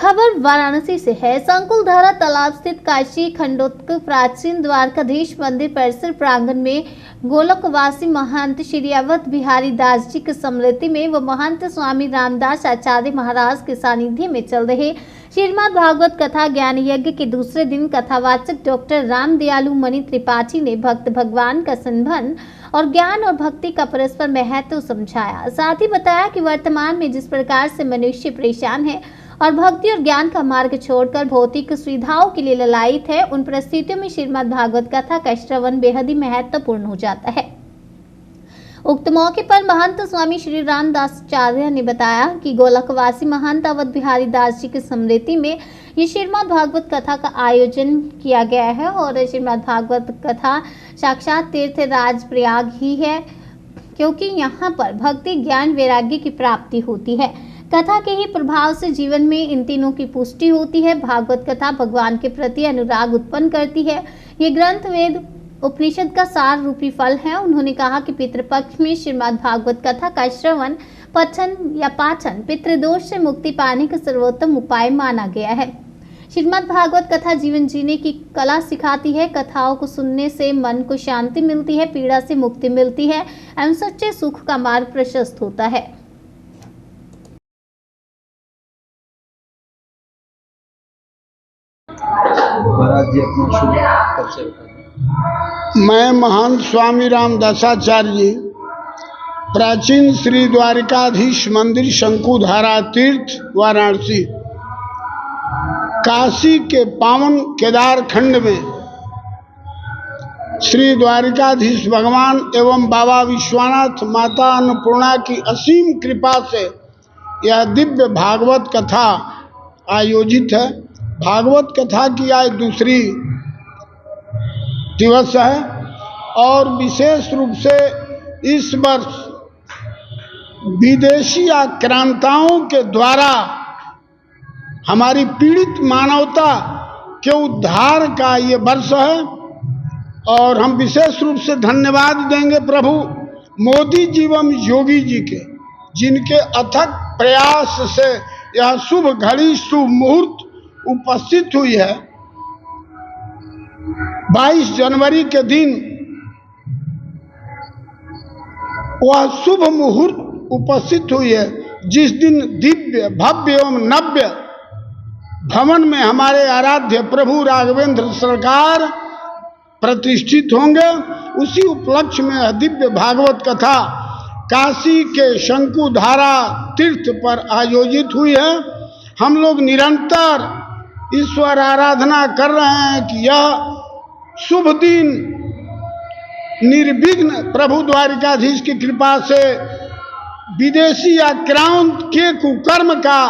खबर वाराणसी से है। संकुलधारा तालाब स्थित काशी खंडोत्क प्राचीन द्वारकाधीश मंदिर परिसर प्रांगण में गोलकवासी महंत श्री अवध बिहारी दास जी की स्मृति में व महंत स्वामी रामदास आचार्य महाराज के सानिध्य में चल रहे श्रीमद् भागवत कथा ज्ञान यज्ञ के दूसरे दिन कथावाचक डॉक्टर राम दयालु मणि त्रिपाठी ने भक्त भगवान का संबंध और ज्ञान और भक्ति का परस्पर महत्व समझाया। साथ ही बताया कि वर्तमान में जिस प्रकार से मनुष्य परेशान है और भक्ति और ज्ञान का मार्ग छोड़कर भौतिक सुविधाओं के लिए ललायित है, उन परिस्थितियों में श्रीमद् भागवत कथा का श्रवण बेहद ही महत्वपूर्ण हो जाता है। उक्त मौके पर महंत स्वामी श्री रामदास आचार्य ने बताया कि गोलकवासी महंत अवध बिहारी दास जी की स्मृति में ये श्रीमद् भागवत कथा का आयोजन किया गया है और श्रीमद् भागवत कथा साक्षात तीर्थ राज प्रयाग ही है, क्योंकि यहाँ पर भक्ति ज्ञान वैराग्य की प्राप्ति होती है। कथा के ही प्रभाव से जीवन में इन तीनों की पुष्टि होती है। भागवत कथा भगवान के प्रति अनुराग उत्पन्न करती है। ये ग्रंथ वेद उपनिषद का सार रूपी फल है। उन्होंने कहा कि पितृपक्ष में श्रीमद् भागवत कथा का श्रवण पठन या पाठन पितृदोष से मुक्ति पाने का सर्वोत्तम उपाय माना गया है। श्रीमद् भागवत कथा जीवन जीने की कला सिखाती है। कथाओं को सुनने से मन को शांति मिलती है, पीड़ा से मुक्ति मिलती है एवं सच्चे सुख का मार्ग प्रशस्त होता है। महाराज जी अपना शुभ परिचय बताइए। मैं महंत स्वामी रामदासाचार्य जी प्राचीन श्री द्वारिकाधीश मंदिर शंकुधारा तीर्थ वाराणसी काशी के पावन केदार खंड में श्री द्वारिकाधीश भगवान एवं बाबा विश्वनाथ माता अन्नपूर्णा की असीम कृपा से यह दिव्य भागवत कथा आयोजित है। भागवत कथा की आज दूसरी दिवस है और विशेष रूप से इस वर्ष विदेशी आक्रांताओं के द्वारा हमारी पीड़ित मानवता के उद्धार का ये वर्ष है और हम विशेष रूप से धन्यवाद देंगे प्रभु मोदी जी एवं योगी जी के, जिनके अथक प्रयास से यह शुभ घड़ी शुभ मुहूर्त उपस्थित हुई है। 22 जनवरी के दिन वह शुभ मुहूर्त उपस्थित हुई है, जिस दिन दिव्य भव्य एवं नव्य भवन में हमारे आराध्य प्रभु राघवेंद्र सरकार प्रतिष्ठित होंगे। उसी उपलक्ष्य में दिव्य भागवत कथा काशी के शंकुधारा तीर्थ पर आयोजित हुई है। हम लोग निरंतर ईश्वर आराधना कर रहे हैं कि यह शुभ दिन निर्विघ्न प्रभु द्वारिकाधीश की कृपा से विदेशी आक्रांत के कुकर्म का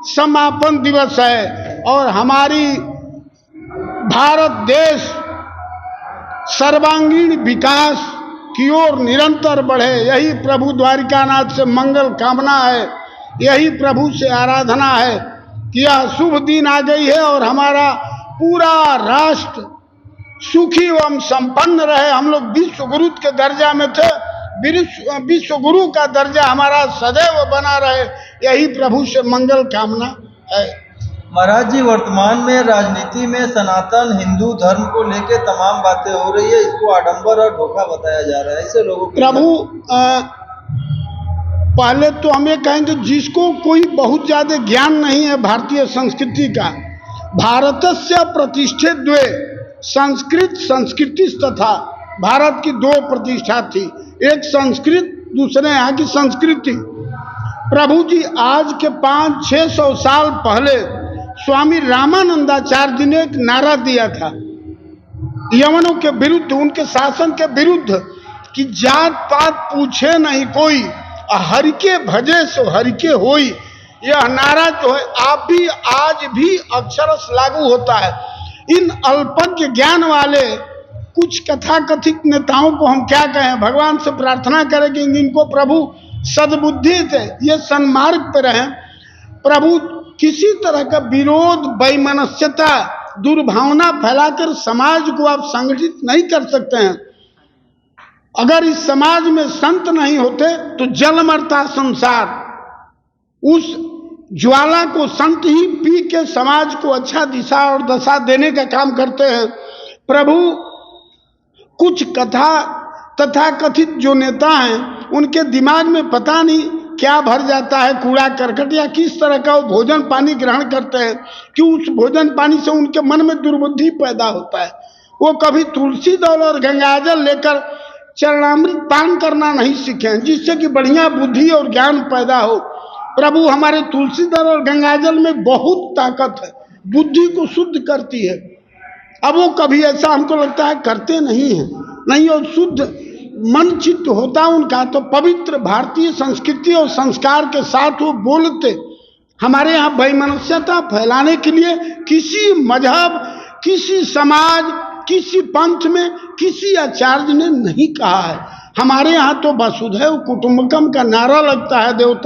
समापन दिवस है और हमारी भारत देश सर्वांगीण विकास की ओर निरंतर बढ़े, यही प्रभु द्वारिकानाथ से मंगल कामना है, यही प्रभु से आराधना है कि यह शुभ दिन आ गई है और हमारा पूरा राष्ट्र सुखी एवं संपन्न रहे। हम लोग विश्व गुरु के दर्जा में थे, विश्व गुरु का दर्जा हमारा सदैव बना रहे, यही प्रभु से मंगल कामना है। महाराज जी, वर्तमान में राजनीति में सनातन हिंदू धर्म को लेकर तमाम बातें हो रही है, इसको आडंबर और धोखा बताया जा रहा है, इससे लोगों को प्रभु पहले तो हम ये कहेंगे जिसको कोई बहुत ज्यादा ज्ञान नहीं है भारतीय संस्कृति का, भारतस्य प्रतिष्ठे द्वे संस्कृत संस्कृति तथा भारत की दो प्रतिष्ठा थी, एक संस्कृत दूसरे यहाँ की संस्कृति। प्रभु जी आज के 500-600 साल पहले स्वामी रामानंदाचार्य जी ने एक नारा दिया था यवनों के विरुद्ध, उनके शासन के विरुद्ध कि जात पात पूछे नहीं कोई, हरि के भजे सो हरि के होई। यह नारा जो है आप भी आज भी अक्षरश लागू होता है। इन अल्पज्ञ ज्ञान वाले कुछ कथाकथित नेताओं को हम क्या कहें, भगवान से प्रार्थना करें कि इनको प्रभु सद्बुद्धि से ये सन्मार्ग पर रहें। प्रभु किसी तरह का विरोध वैमनस्यता दुर्भावना फैलाकर समाज को आप संगठित नहीं कर सकते हैं। अगर इस समाज में संत नहीं होते तो जल मरता संसार। उस ज्वाला को संत ही पी के समाज को अच्छा दिशा और दशा देने का काम करते हैं। प्रभु कुछ कथा तथा कथित जो नेता हैं उनके दिमाग में पता नहीं क्या भर जाता है, कूड़ा करकट या किस तरह का वो भोजन पानी ग्रहण करते हैं कि उस भोजन पानी से उनके मन में दुर्बुद्धि पैदा होता है। वो कभी तुलसी दल और गंगाजल लेकर चरणामृत पान करना नहीं सीखे हैं, जिससे कि बढ़िया बुद्धि और ज्ञान पैदा हो। प्रभु हमारे तुलसी दल और गंगाजल में बहुत ताकत है, बुद्धि को शुद्ध करती है। अब वो कभी ऐसा हमको लगता है करते नहीं हैं, नहीं, और शुद्ध मन चित्त होता उनका तो पवित्र भारतीय संस्कृति और संस्कार के साथ वो बोलते। हमारे यहाँ वैमनस्यता फैलाने के लिए किसी मजहब, किसी समाज, किसी पंथ में किसी आचार्य ने नहीं कहा है। हमारे यहाँ तो वसुधैव कुटुंबकम का नारा लगता है, देवता